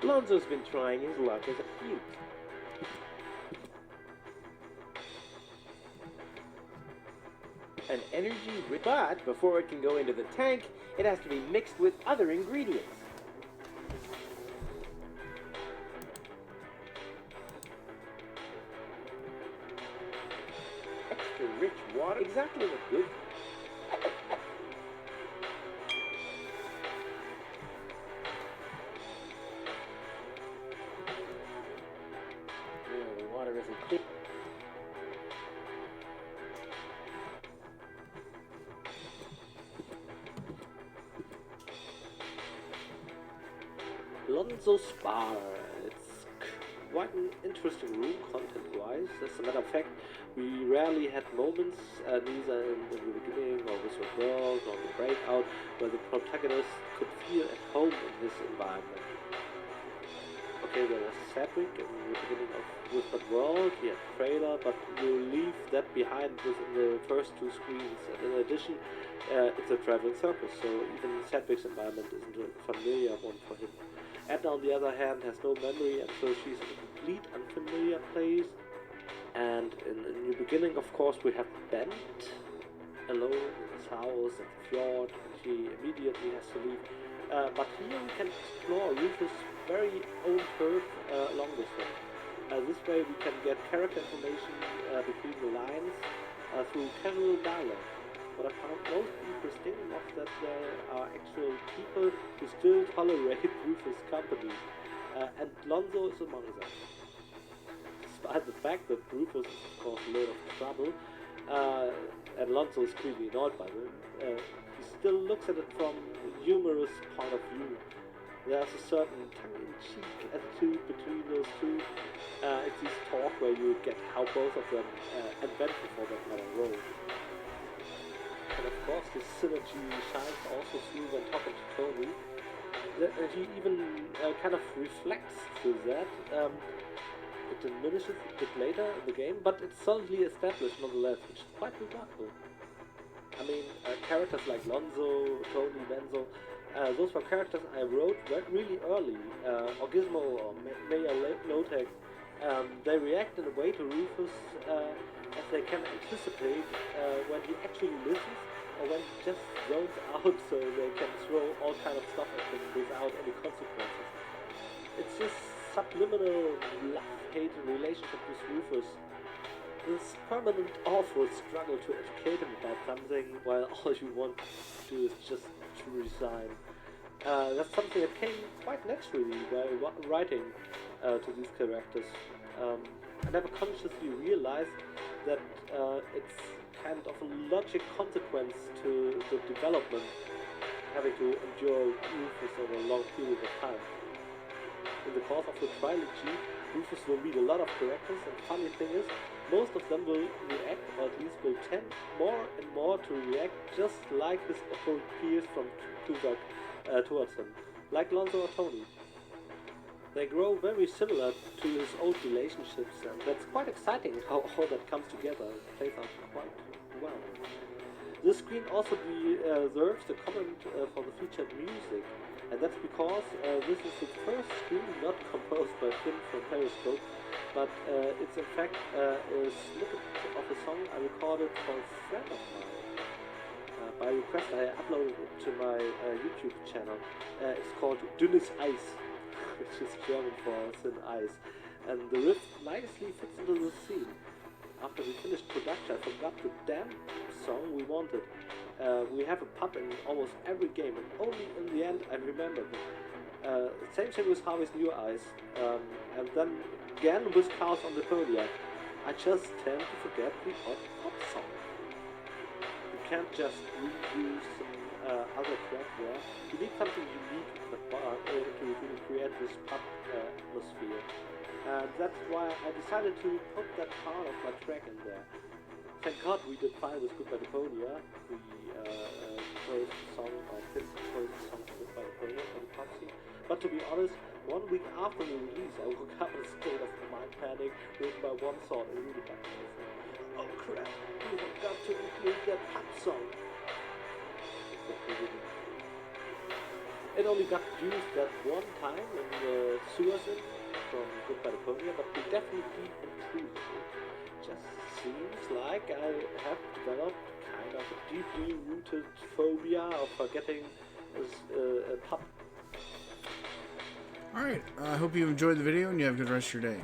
Speaker 2: Lonzo's been trying his luck as a flute. An energy, but before it can go into the tank, it has to be mixed with other ingredients. Extra rich water, exactly what good. The water isn't clear.
Speaker 7: Lonzo's Bar. It's quite an interesting room content-wise. As a matter of fact, we rarely had moments, neither in the beginning or with the world or the breakout, where the protagonist could feel at home in this environment. Okay, there was Cedric in the beginning of Whispered World, he had trailer, but you leave that behind within the first two screens. And in addition, it's a traveling circus, so even Cedric's environment isn't a familiar one for him. Edna, on the other hand, has no memory, and so she's in a complete unfamiliar place. And in the new beginning, of course, we have Bent alone in his house at the fjord, and she immediately has to leave. But here we can explore Rufus' very own turf along with him. This way we can get character information between the lines through casual dialogue. What I found most interesting was that there are actual people who still tolerate Rufus' company, and Lonzo is among them. Despite the fact that Rufus is of course a load of trouble, and Lonzo is clearly annoyed by them, he still looks at it from a humorous point of view. There's a certain tongue-in-cheek attitude between those two. It's this talk where you get how both of them, and Ben before that matter, roll. And of course, this synergy shines also through when talking to Tony. He even kind of reflects to that. It diminishes a bit later in the game, but it's solidly established nonetheless, which is quite remarkable. I mean, characters like Lonzo, Tony, Benzo, those were characters I wrote really early. Or Gizmo or Mayor Lotek, they react in a way to Rufus as they can anticipate when he actually listens or when he just zones out so they can throw all kind of stuff at him without any consequences. It's this subliminal love-hate relationship with Rufus. This permanent awful struggle to educate him about something while all you want to do is just to resign. That's something that came quite naturally while writing. to these characters. I never consciously realized that it's kind of a logic consequence to the development, having to endure Rufus over a long period of time. In the course of the trilogy, Rufus will meet a lot of characters, and the funny thing is, most of them will react, or at least will tend more and more to react just like his peers from towards him, like Lonzo or Tony. They grow very similar to his old relationships, and that's quite exciting how all that comes together and plays out quite well. This screen also deserves the comment for the featured music, and that's because this is the first screen not composed by Tim from Periscope, but it's in fact a snippet of a song I recorded for a friend of mine. By request I uploaded it to my YouTube channel. It's called Dünnes Eis, which is German for thin ice, and the riff nicely fits into the scene. After we finished production, I forgot the damn song we wanted. We have a pub in almost every game, and only in the end I remembered it. Same thing with Harvey's New Eyes, and then again with Chaos on Deponia. I just tend to forget the odd pop song. You can't just reuse some other track there. You need something unique in the bar to really create this pub atmosphere. And that's why I decided to put that part of my track in there. Thank God we did fine with Goodbye Deponia. We chose the song, or Fifth chose the song Goodbye Deponia for the pop scene. But to be honest, 1 week after the release, I woke up in a state of mind panic with my one thought and really back to myself. Oh crap, we forgot to include that pop song. It only got used that one time in the sewers from Goodbye Deponia, but we definitely improved it. Just seems like I have developed kind of a deeply rooted phobia of forgetting a pub.
Speaker 1: Alright, I hope you enjoyed the video and you have a good rest of your day.